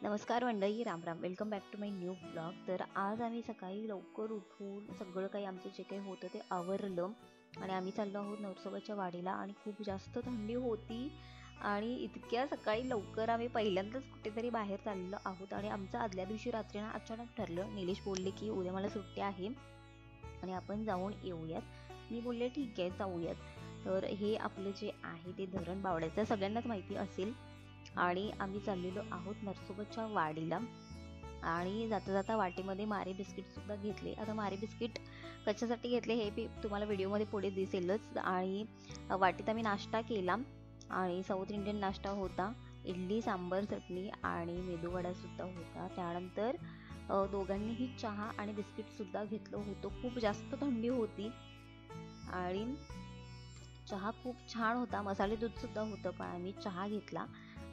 नमस्कार मंडळी, राम राम. Welcome back to my new blog. तर आज आम्ही सकाळी लवकर उठून सगळं काही आमचं जे काही होतं ते आवरलं आणि आम्ही चाललो आहोत नरसोबाच्या वाडीला. आणि खूप जास्त थंडी होती आणि इतक्या सकाळी लवकर आम्ही पहिल्यांदाच कुठेतरी बाहेर चाललो आहोत. आणि आमचं आदल्या दिवशी रात्री ना अचानक ठरलं. निलेश बोलले की उद्या मला सुट्टी आहे आणि आपण जाऊन येऊयात. मी बोलले ठीक आहे, जाऊयात. तर हे आपलं जे आहे ते धरण बावड्याचं सगळ्यांनाच माहिती असेल. आणि आम्ही चाललेलो आहोत नरसोबाच्या वाडीला. आणि जाता जाता वाटेमध्ये मारे बिस्किट सुद्धा घेतले. आता मारे बिस्किट कशासाठी घेतले हे बी तुम्हाला व्हिडिओमध्ये पुढे दिसेलच. आणि वाटेत आम्ही नाश्ता केला आणि साऊथ इंडियन नाश्ता होता. इडली, सांबर, चटणी आणि मेदूवडा सुद्धा होता. त्यानंतर दोघांनीही चहा आणि बिस्किट सुद्धा घेतलं होतं. खूप जास्त थंडी होती आणि चहा खूप छान होता. मसाले दूध सुद्धा होतं, पण आम्ही चहा घेतला.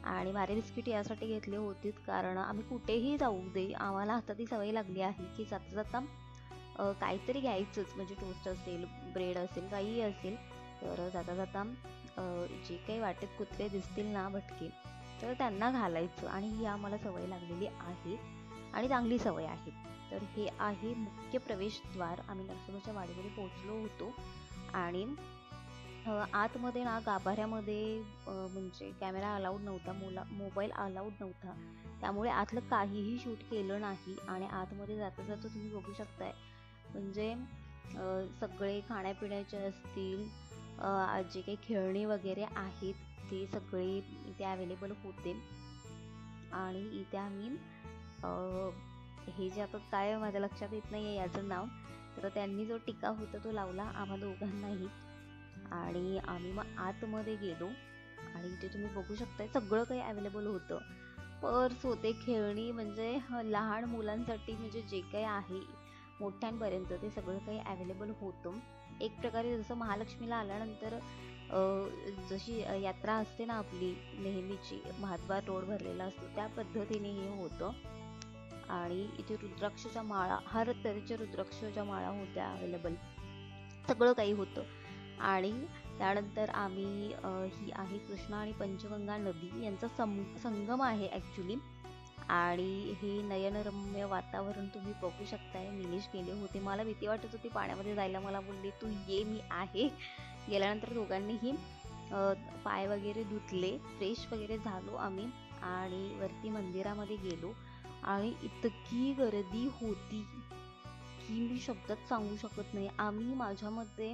आणि मारे बिस्किट यासाठी घेतले होते कारण आम्ही कुठेही जाऊ दे, आम्हाला आता ती सवय लागली आहे की जाता जाता काहीतरी घ्यायचंच. म्हणजे टोस्ट असेल, ब्रेड असेल, काहीही असेल. तर जाता जाता जे काही वाटेत कुत्रे दिसतील ना भटके, तर त्यांना घालायचं. आणि ही आम्हाला सवय लागलेली आहे आणि चांगली सवय आहे. तर हे आहे मुख्य प्रवेशद्वार. आम्ही नरसोबाच्या वाडीमध्ये पोहोचलो होतो. आणि आतमध्ये ना गाभाऱ्यामध्ये म्हणजे कॅमेरा अलाउड नव्हता, मोबाईल अलाउड नव्हता. त्यामुळे आतलं काहीही शूट केलं नाही. आणि आतमध्ये जाता जाता तुम्ही बघू शकताय म्हणजे सगळे खाण्यापिण्याचे असतील, जे काही खेळणी वगैरे आहेत ते सगळे इथे अवेलेबल होते. आणि इथे आम्ही हे जे आता काय माझ्या लक्षात येत नाही आहे याचं नाव, तर त्यांनी जो टिका होता तो लावला आम्हा दोघांनाही. आणि आम्ही मग आतमध्ये गेलो. आणि इथे तुम्ही बघू शकताय सगळं काही अवेलेबल होतं. पर्स होते, खेळणी, म्हणजे लहान मुलांसाठी म्हणजे जे काही आहे मोठ्यांपर्यंत ते सगळं काही अवेलेबल होतं. एक प्रकारे जसं महालक्ष्मीला आल्यानंतर जशी यात्रा असते ना आपली नेहमीची, महाद्वार रोड भरलेला असतो, त्या पद्धतीने हे होतं. आणि इथे रुद्राक्षच्या माळा, हर तऱ्हेच्या रुद्राक्षच्या माळा होत्या अवेलेबल, सगळं काही होतं. आणि त्यानंतर आम्ही ही आहे कृष्णा आणि पंचगंगा नदी यांचा संगम आहे ॲक्च्युली. आणि हे नयनरम्य वातावरण तुम्ही बघू शकताय. निलेश गेले होते, मला भीती वाटत होती पाण्यामध्ये जायला. मला बोलले तू ये, मी आहे. गेल्यानंतर दोघांनीही पाय वगैरे धुतले, फ्रेश वगैरे झालो आम्ही. आणि वरती मंदिरामध्ये गेलो. आणि इतकी गर्दी होती की मी शब्दात सांगू शकत नाही. आम्ही माझ्या मते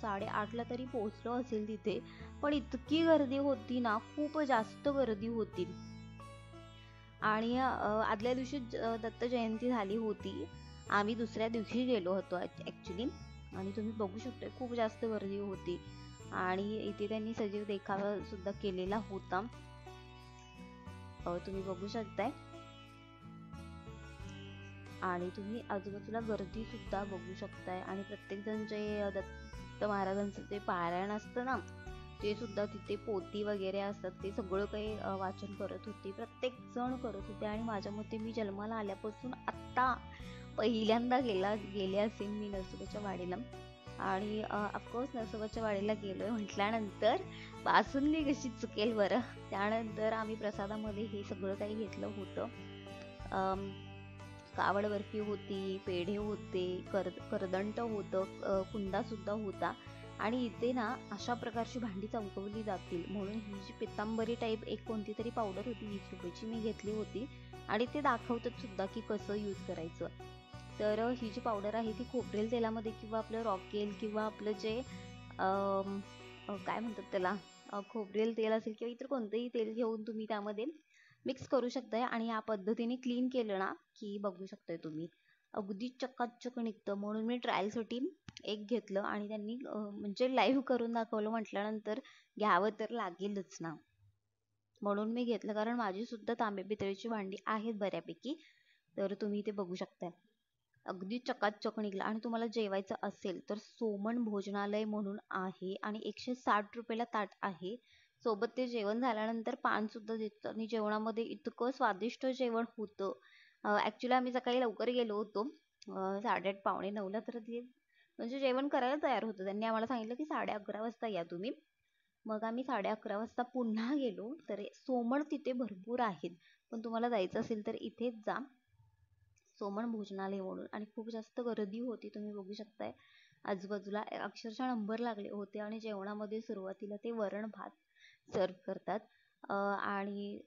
8:30ला तरी पोहोचलो असेल तिथे, पण इतकी गर्दी होती ना, खूप जास्त गर्दी होती. आणि आदल्या दिवशी दत्त जयंती झाली होती. आम्ही दुसऱ्या दिवशी गेलो होतो ॲक्च्युली. आणि तुम्ही बघू शकता खूप जास्त गर्दी होती. आणि इथे त्यांनी सजीव देखावा सुद्धा केलेला होता, तुम्ही बघू शकताय. आणि तुम्ही आजूबाजूला गर्दी सुद्धा बघू शकताय. आणि प्रत्येकजण जे दत्त महाराजांचं जे पारायण असतं ना, ते सुद्धा तिथे पोथी वगैरे असतात, ते सगळं काही वाचन करत होते, प्रत्येक जण करत होते. आणि माझ्या मते मी जन्माला आल्यापासून आत्ता पहिल्यांदा गेले असेल मी नरसोबाच्या वाडीला. आणि ऑफकोर्स नरसोबाच्या वाडीला गेलोय म्हटल्यानंतर बासुंदी कशी चुकेल बरं. त्यानंतर आम्ही प्रसादामध्ये हे सगळं काही घेतलं होतं. कावड बर्फी होती, पेढे होते, करदंट होतं, कुंदा सुद्धा होता. आणि इथे ना अशा प्रकारची भांडी चमकवली जातील म्हणून ही जी पितांबरी टाईप एक कोणती तरी पावडर होती, 20 रुपयाची, मी घेतली होती. आणि ते दाखवतात सुद्धा की कसं यूज करायचं. तर ही जी पावडर आहे ती खोबरेल तेलामध्ये किंवा आपलं रॉकेल किंवा आपलं जे काय म्हणतात त्याला, खोबरेल तेल असेल किंवा इतर कोणतंही तेल घेऊन तुम्ही त्यामध्ये मिक्स करू शकताय. आणि या पद्धतीने क्लीन केलं ना की बघू शकताय तुम्ही अगदी चकाचक निघतं. म्हणून मी ट्रायलसाठी एक घेतलं. आणि त्यांनी म्हणजे लाईव्ह करून दाखवलं म्हटल्यानंतर घ्यावं तर लागेलच ना, म्हणून मी घेतलं. कारण माझी सुद्धा तांबे पितळेची भांडी आहेत बऱ्यापैकी. तर तुम्ही ते बघू शकताय अगदी चकाचक निघला. आणि तुम्हाला जेवायचं असेल तर सोमन भोजनालय म्हणून आहे आणि 160 रुपयाला ताट आहे. सोबत ते जेवण झाल्यानंतर पान सुद्धा देतात. आणि जेवणामध्ये इतकं स्वादिष्ट जेवण होतं. ॲक्च्युली आम्ही सकाळी लवकर गेलो होतो, 8:30 पावणे 9ला. तर ते म्हणजे जेवण करायला तयार होतं. त्यांनी आम्हाला सांगितलं की 11:30 वाजता या तुम्ही. मग आम्ही 11:30 वाजता पुन्हा गेलो. तर सोमण तिथे भरपूर आहेत, पण तुम्हाला जायचं असेल तर इथेच जा, सोमण भोजनालय म्हणून. आणि खूप जास्त गर्दी होती, तुम्ही बघू शकताय आजूबाजूला अक्षरशः नंबर लागले होते. आणि जेवणामध्ये सुरुवातीला ते वरण भात सर्व करतात. आणि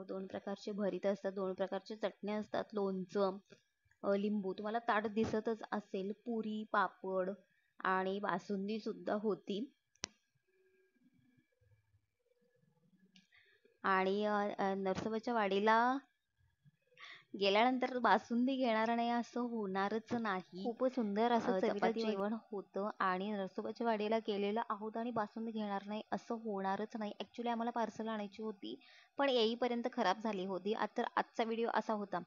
2 प्रकारचे भरीत असतात, 2 प्रकारच्या चटण्या असतात, लोणचं, लिंबू. तुम्हाला ताट दिसतच असेल. पुरी, पापड आणि बासुंदी सुद्धा होती. आणि नरसोबाच्या वाडीला गेल्यानंतर बासुंदी घेणार नाही असं होणारच नाही. खूप सुंदर असं चवीला चपाती जेवण होतं. आणि नरसोबाच्या वाडीला गेलेलं आहोत आणि बासुंदी घेणार नाही असं होणारच नाही. ॲक्च्युली आम्हाला पार्सल आणायची होती, पण येईपर्यंत खराब झाली होती. तर आजचा व्हिडिओ असा होता.